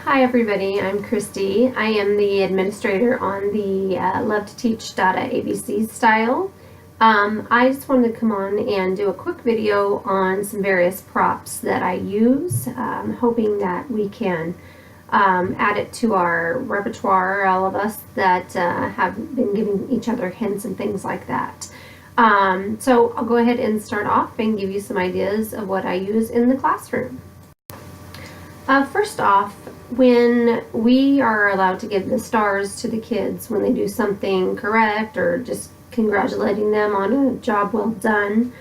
Hi everybody, I'm Christy. I am the administrator on the Love to Teach Dada ABC style. I just wanted to come on and do a quick video on some various props that I use, hoping that we can add it to our repertoire, all of us that have been giving each other hints and things like that. So I'll go ahead and start off and give you some ideas of what I use in the classroom. First off, when we are allowed to give the stars to the kids when they do something correct or just congratulating them on a job well done,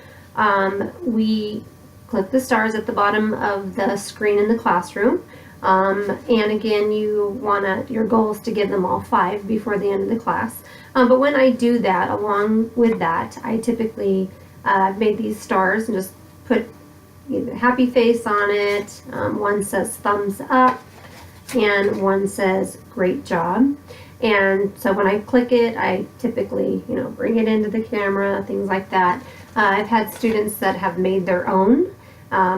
we click the stars at the bottom of the screen in the classroom. And again, your goal is to give them all 5 before the end of the class. But when I do that, along with that, I typically made these stars and just put happy face on it. One says thumbs up and one says great job. And so when I click it, I typically bring it into the camera, things like that. I've had students that have made their own,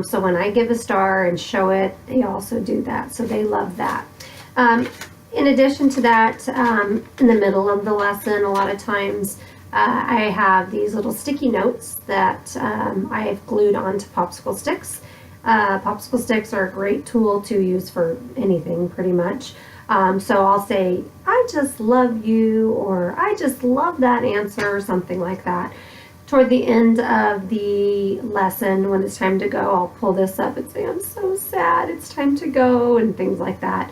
so when I give a star and show it, they also do that, so they love that. In addition to that, in the middle of the lesson, a lot of times I have these little sticky notes that I have glued onto popsicle sticks. Popsicle sticks are a great tool to use for anything pretty much. So I'll say, I just love you, or I just love that answer, or something like that. Toward the end of the lesson, when it's time to go, I'll pull this up and say, I'm so sad, it's time to go, and things like that.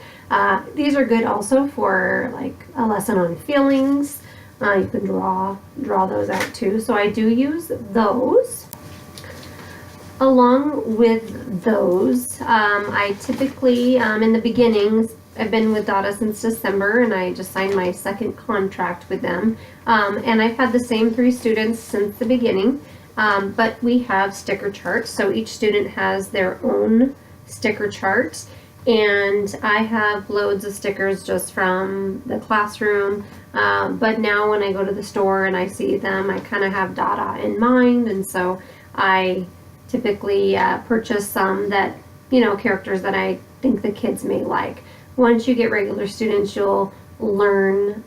These are good also for like a lesson on feelings. You can draw those out too. So I do use those. Along with those, I typically, in the beginnings, I've been with Dada since December, and I just signed my second contract with them. And I've had the same 3 students since the beginning, but we have sticker charts. So each student has their own sticker chart. And I have loads of stickers just from the classroom, but now when I go to the store and I see them, I kind of have Dada in mind, and so I typically purchase some that, characters that I think the kids may like. Once you get regular students, you'll learn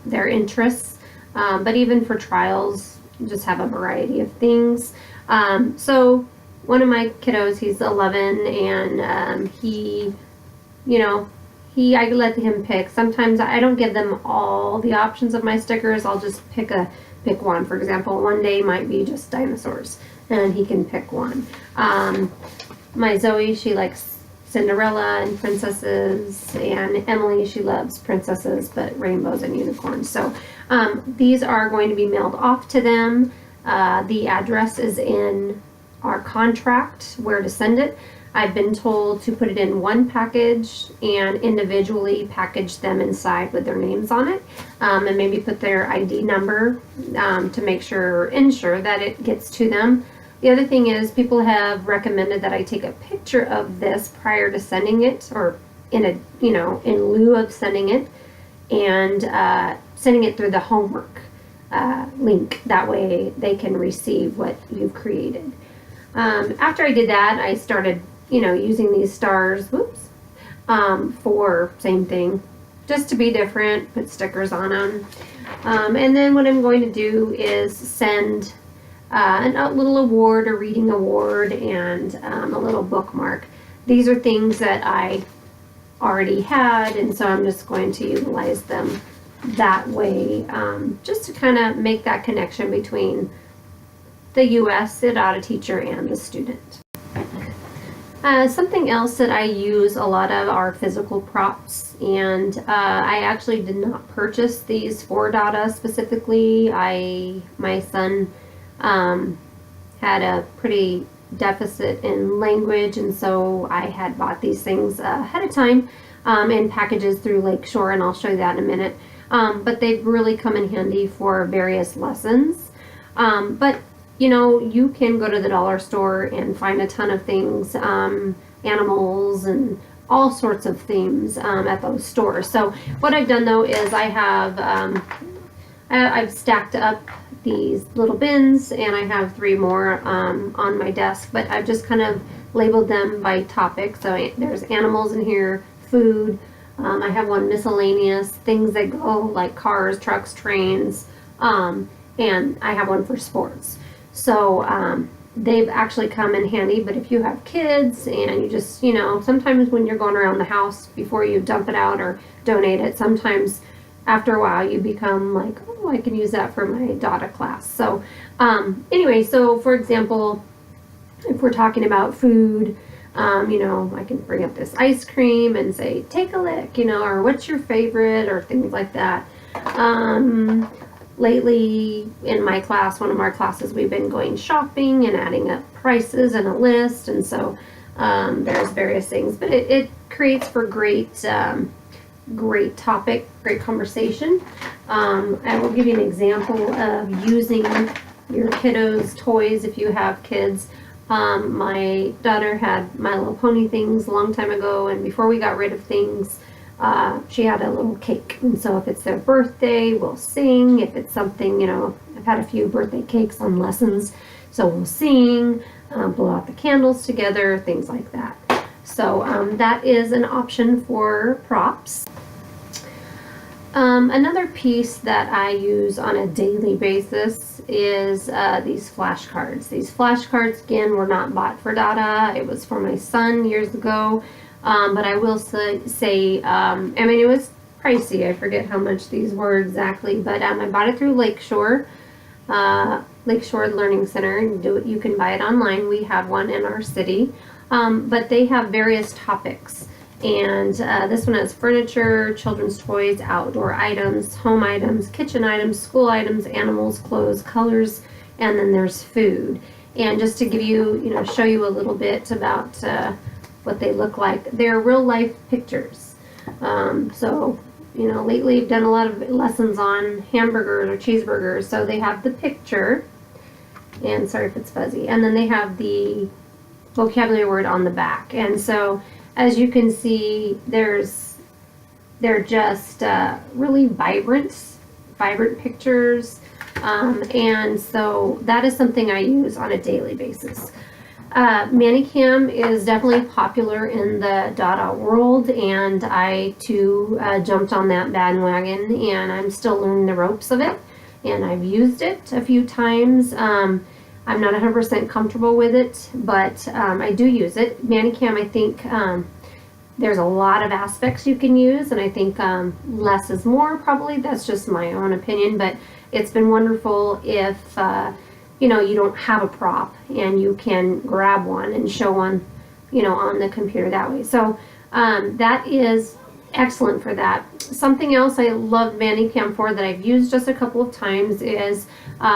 their interests, but even for trials, you just have a variety of things. So one of my kiddos, he's 11, and I let him pick. Sometimes I don't give them all the options of my stickers. I'll just pick one. For example, one day might be just dinosaurs, and he can pick one. My Zoe, she likes Cinderella and princesses, and Emily, she loves princesses, but rainbows and unicorns. So these are going to be mailed off to them. The address is in our contract where to send it. I've been told to put it in one package and individually package them inside with their names on it, and maybe put their ID number to ensure that it gets to them. The other thing is, people have recommended that I take a picture of this prior to sending it, or in lieu of sending it, and sending it through the homework link. That way they can receive what you've created. After I did that, I started, using these stars, for same thing, just to be different, put stickers on them. And then what I'm going to do is send a little award, a reading award, and a little bookmark. These are things that I already had, and so I'm just going to utilize them that way, just to kind of make that connection between the U.S., the Dada teacher, and the student. Something else that I use a lot of are physical props, and I actually did not purchase these for Dada specifically. My son had a pretty deficit in language, and so I had bought these things ahead of time in packages through Lakeshore, and I'll show you that in a minute. But they've really come in handy for various lessons. But you can go to the dollar store and find a ton of things, animals and all sorts of themes at those stores. So what I've done though is I've stacked up these little bins, and I have 3 more on my desk, but I've just kind of labeled them by topic. So there's animals in here, food. I have one miscellaneous, things that go like cars, trucks, trains, and I have one for sports. So they've actually come in handy, but if you have kids and you just, sometimes when you're going around the house before you dump it out or donate it, sometimes after a while you become like, oh, I can use that for my Dada class. So anyway, so for example, if we're talking about food, I can bring up this ice cream and say, take a lick, or what's your favorite, or things like that. Lately in my class, one of our classes, we've been going shopping and adding up prices and a list, and so there's various things, but it creates for great topic, great conversation. I will give you an example of using your kiddos' toys if you have kids. My daughter had My Little Pony things a long time ago, and before we got rid of things, she had a little cake. And so if it's their birthday, we'll sing. If it's something, I've had a few birthday cakes on lessons, so we'll sing, blow out the candles together, things like that. So that is an option for props. Another piece that I use on a daily basis is these flashcards. These flashcards, again, were not bought for Dada. It was for my son years ago. But I will say, it was pricey. I forget how much these were exactly, but I bought it through Lakeshore Learning Center, and you can buy it online. We have one in our city, but they have various topics. And this one has furniture, children's toys, outdoor items, home items, kitchen items, school items, animals, clothes, colors, and then there's food. And just to give you, show you a little bit about what they look like, they're real life pictures. So, lately I've done a lot of lessons on hamburgers or cheeseburgers. So they have the picture, and sorry if it's fuzzy, and then they have the vocabulary word on the back. And so as you can see, they're just really vibrant pictures, and so that is something I use on a daily basis. Manicam is definitely popular in the Dada world, and I too jumped on that bandwagon, and I'm still learning the ropes of it, and I've used it a few times. I'm not 100% comfortable with it, but I do use it. Manicam, I think there's a lot of aspects you can use, and I think less is more, probably. That's just my own opinion, but it's been wonderful if you don't have a prop and you can grab one and show one, on the computer that way. So that is excellent for that. Something else I love Manicam for that I've used just a couple of times is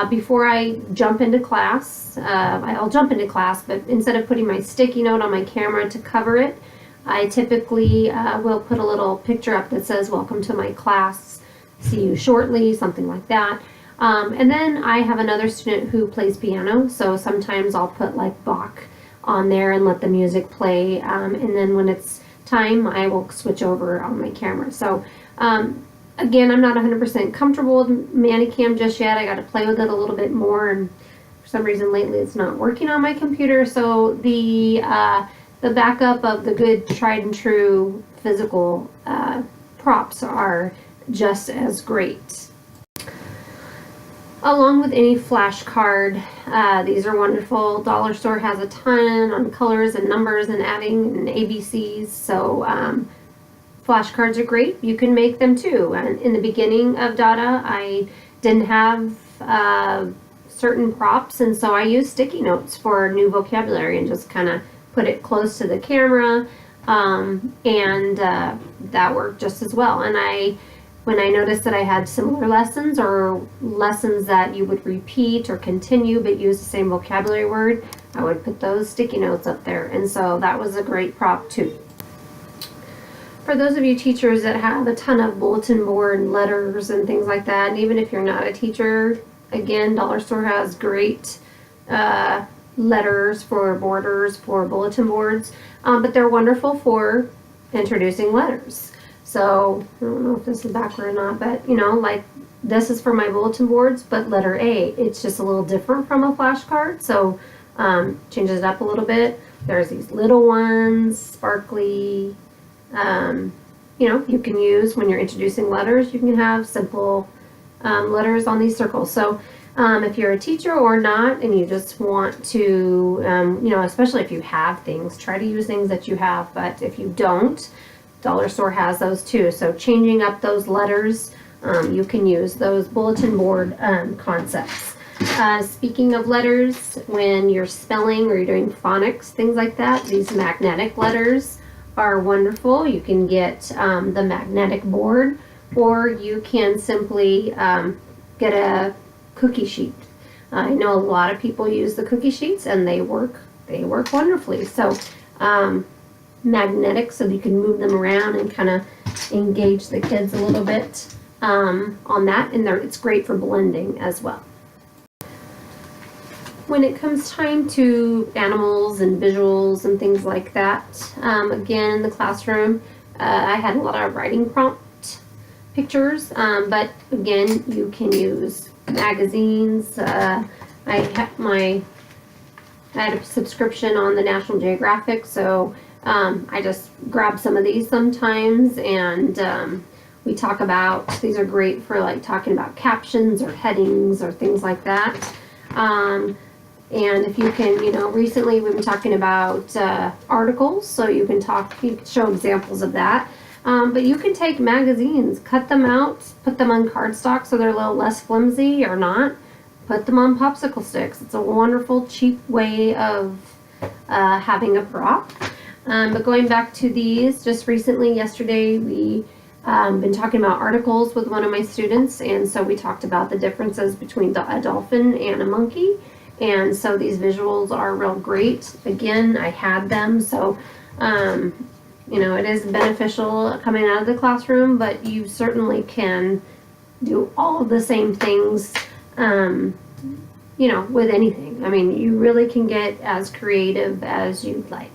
before I jump into class, I'll jump into class, but instead of putting my sticky note on my camera to cover it, I typically will put a little picture up that says, welcome to my class, see you shortly, something like that. And then I have another student who plays piano, so sometimes I'll put like Bach on there and let the music play, and then when it's time, I will switch over on my camera. So again, I'm not 100% comfortable with Manicam just yet. I got to play with it a little bit more, and for some reason lately it's not working on my computer. So the backup of the good tried and true physical props are just as great. Along with any flashcard, these are wonderful. Dollar Store has a ton on colors and numbers and adding and ABCs, so flashcards are great. You can make them too. And in the beginning of Dada, I didn't have certain props, and so I used sticky notes for new vocabulary and just kind of put it close to the camera, and that worked just as well. And when I noticed that I had similar lessons or lessons that you would repeat or continue but use the same vocabulary word, I would put those sticky notes up there, and so that was a great prop too. For those of you teachers that have a ton of bulletin board letters and things like that, and even if you're not a teacher, again, Dollar Store has great letters for borders for bulletin boards, but they're wonderful for introducing letters. So I don't know if this is backward or not, but like this is for my bulletin boards, but letter A, it's just a little different from a flashcard, so changes it up a little bit. There's these little ones, sparkly, You can use when you're introducing letters, you can have simple letters on these circles. So if you're a teacher or not, and you just want to, especially if you have things, try to use things that you have. But if you don't, Dollar Store has those too. So changing up those letters, you can use those bulletin board concepts. Speaking of letters, when you're spelling or you're doing phonics, things like that, these magnetic letters are wonderful. You can get the magnetic board, or you can simply get a cookie sheet. I know a lot of people use the cookie sheets, and they work wonderfully. So magnetic, so you can move them around and kind of engage the kids a little bit on that, and it's great for blending as well. When it comes time to animals and visuals and things like that, again, in the classroom, I had a lot of writing prompt pictures, but again, you can use magazines. I had a subscription on the National Geographic, so I just grab some of these sometimes, and we talk about, these are great for like talking about captions or headings or things like that. And if you can, recently we've been talking about articles, so you can show examples of that. But you can take magazines, cut them out, put them on cardstock so they're a little less flimsy or not. Put them on popsicle sticks. It's a wonderful, cheap way of having a prop. But going back to these, just recently, yesterday, we been talking about articles with one of my students, and so we talked about the differences between a dolphin and a monkey. And so these visuals are real great. Again, I had them, so it is beneficial coming out of the classroom, but you certainly can do all of the same things, with anything. I mean, you really can get as creative as you'd like.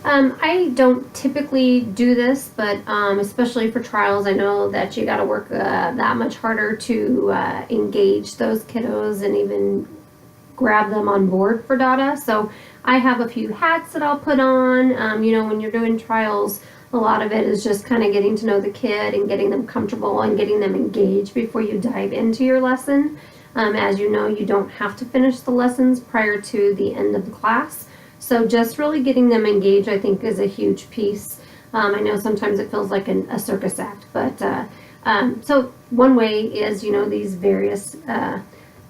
I don't typically do this, but especially for trials, I know that you got to work that much harder to engage those kiddos and even grab them on board for Dada. So I have a few hats that I'll put on. When you're doing trials, a lot of it is just kind of getting to know the kid and getting them comfortable and getting them engaged before you dive into your lesson. As you know, you don't have to finish the lessons prior to the end of the class. So just really getting them engaged, I think, is a huge piece. I know sometimes it feels like a circus act, but so one way is, these various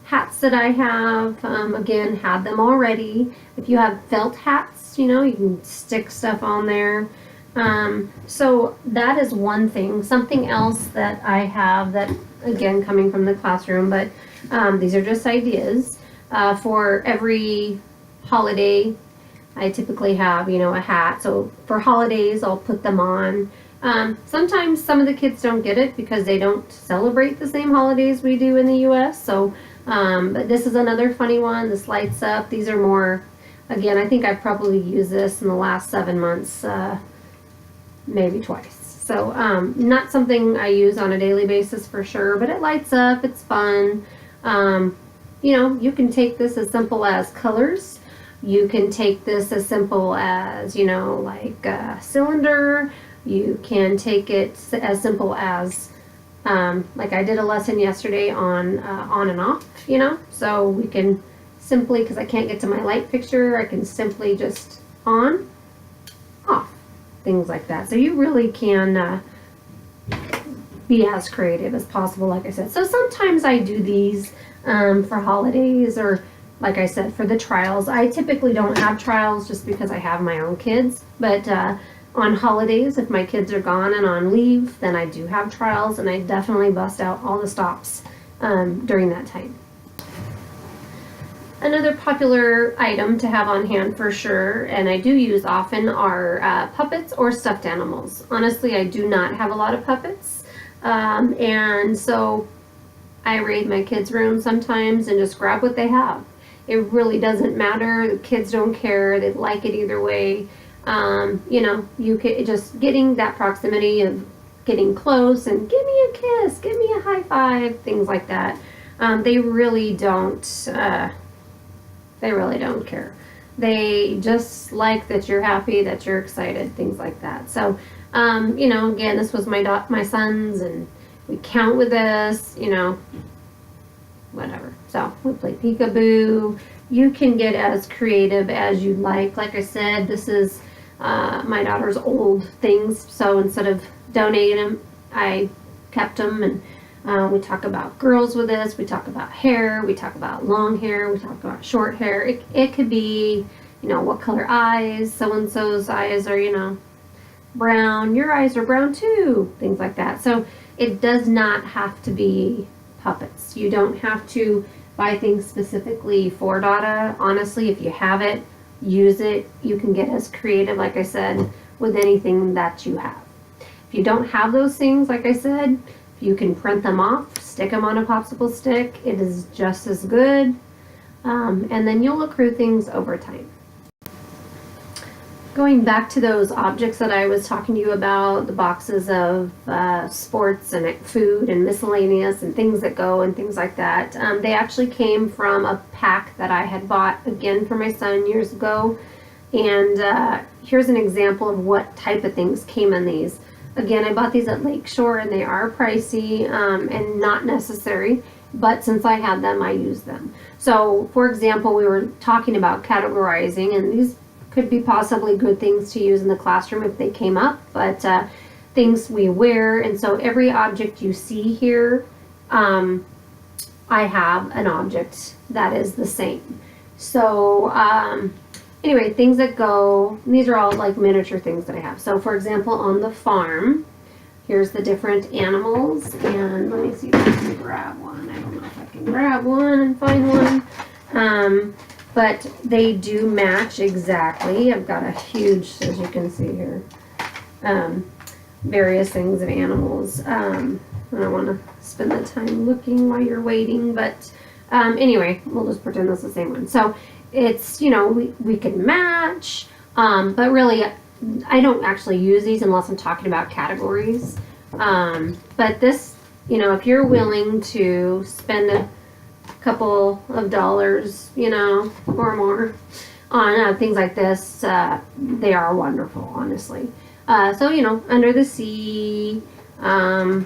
hats that I have. Again, had them already. If you have felt hats, you can stick stuff on there. So that is one thing. Something else that I have that, again, coming from the classroom, but these are just ideas. For every holiday, I typically have, a hat. So for holidays, I'll put them on. Sometimes some of the kids don't get it because they don't celebrate the same holidays we do in the U.S. So, but this is another funny one. This lights up. These are more, again, I think I've probably used this in the last 7 months, maybe twice. So, not something I use on a daily basis for sure, but it lights up. It's fun. You can take this as simple as colors. You can take this as simple as, like a cylinder. You can take it as simple as, like I did a lesson yesterday on and off, So we can simply, because I can't get to my light fixture, I can simply just on, off, things like that. So you really can be as creative as possible, like I said. So sometimes I do these for holidays, or like I said, for the trials. I typically don't have trials just because I have my own kids, but on holidays, if my kids are gone and on leave, then I do have trials, and I definitely bust out all the stops during that time. Another popular item to have on hand for sure, and I do use often, are puppets or stuffed animals. Honestly, I do not have a lot of puppets, and so I raid my kids' room sometimes and just grab what they have. It really doesn't matter. The kids don't care. They like it either way. You could just getting that proximity of getting close and give me a kiss, give me a high five, things like that. They really don't care. They just like that you're happy, that you're excited, things like that. So, you know, again, this was my son's, and we count with this, you know, whatever. So we play peekaboo. You can get as creative as you'd like. Like I said, this is my daughter's old things. So instead of donating them, I kept them. And we talk about girls with this. We talk about hair. We talk about long hair. We talk about short hair. It could be, you know, what color eyes. So-and-so's eyes are, you know, brown. Your eyes are brown too. Things like that. So it does not have to be puppets. You don't have to buy things specifically for Dada. Honestly, if you have it, use it. You can get as creative, like I said, with anything that you have. If you don't have those things, like I said, you can print them off, stick them on a popsicle stick. It is just as good. And then you'll accrue things over time. Going back to those objects that I was talking to you about, the boxes of sports and food and miscellaneous and things that go and things like that, they actually came from a pack that I had bought, again, for my son years ago. And here's an example of what type of things came in these. Again, I bought these at Lakeshore, and they are pricey and not necessary, but since I had them, I used them. So, for example, we were talking about categorizing, and these could be possibly good things to use in the classroom if they came up, but things we wear. And so every object you see here, I have an object that is the same. So anyway, things that go, these are all like miniature things that I have. So for example, on the farm, here's the different animals, and let me see if I can grab one. I don't know if I can grab one and find one. But they do match exactly. I've got a huge, as you can see here, various things of animals. I don't want to spend the time looking while you're waiting, but anyway, we'll just pretend that's the same one. So it's, you know, we can match, but really I don't actually use these unless I'm talking about categories. But this, you know, if you're willing to spend a couple of dollars, you know, or more on things like this, they are wonderful, honestly. So, you know, under the sea, so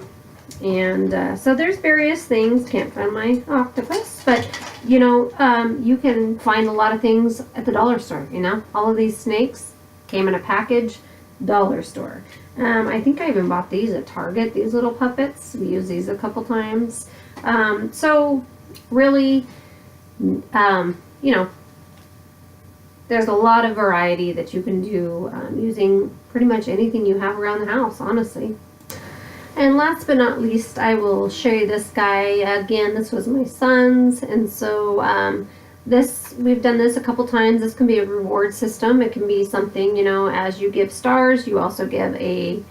there's various things. Can't find my octopus, but you know, you can find a lot of things at the dollar store. You know, all of these snakes came in a package, dollar store. I think I even bought these at Target, these little puppets. We use these a couple times. So really, you know, there's a lot of variety that you can do using pretty much anything you have around the house, honestly. And last but not least, I will show you this guy. Again, this was my son's, and so we've done this a couple times. This can be a reward system. It can be something, you know, as you give stars, you also give a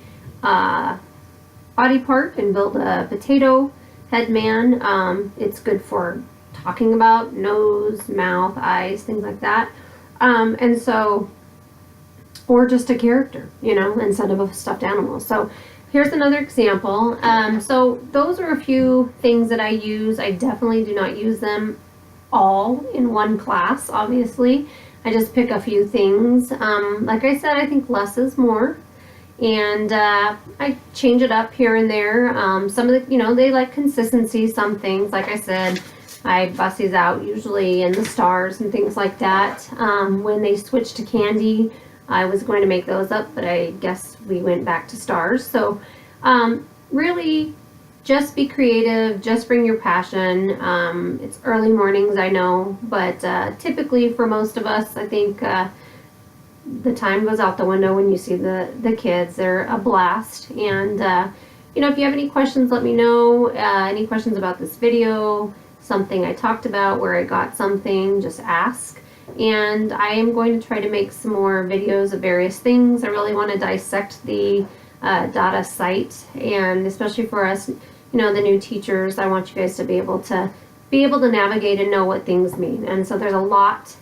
body part and build a potato head man. It's good for talking about nose, mouth, eyes, things like that. And so, or just a character, you know, instead of a stuffed animal. So here's another example. So those are a few things that I use. I definitely do not use them all in one class, obviously. I just pick a few things. Like I said, I think less is more. And I change it up here and there. Some of the, you know, they like consistency. Some things, like I said, I bust these out usually in the stars and things like that. When they switched to candy, I was going to make those up, but I guess we went back to stars. So really, just be creative. Just bring your passion. It's early mornings, I know, but typically for most of us, I think the time goes out the window when you see the kids. They're a blast. And you know, if you have any questions, let me know. Any questions about this video, something I talked about, where I got something, just ask. And I am going to try to make some more videos of various things. I really want to dissect the Dada site, and especially for us, you know, the new teachers, I want you guys to be able to navigate and know what things mean. And so there's a lot.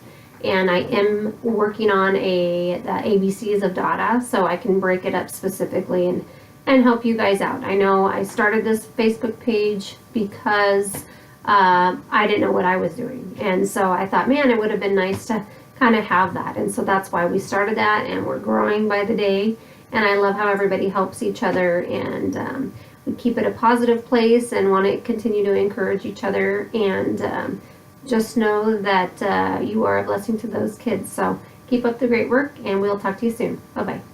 And I am working on the ABCs of Dada, so I can break it up specifically and help you guys out. I know I started this Facebook page because I didn't know what I was doing. And so I thought, man, it would have been nice to kind kind of have that. And so that's why we started that, and we're growing by the day. And I love how everybody helps each other, and we keep it a positive place and want to continue to encourage each other. And just know that you are a blessing to those kids. So keep up the great work, and we'll talk to you soon. Bye-bye.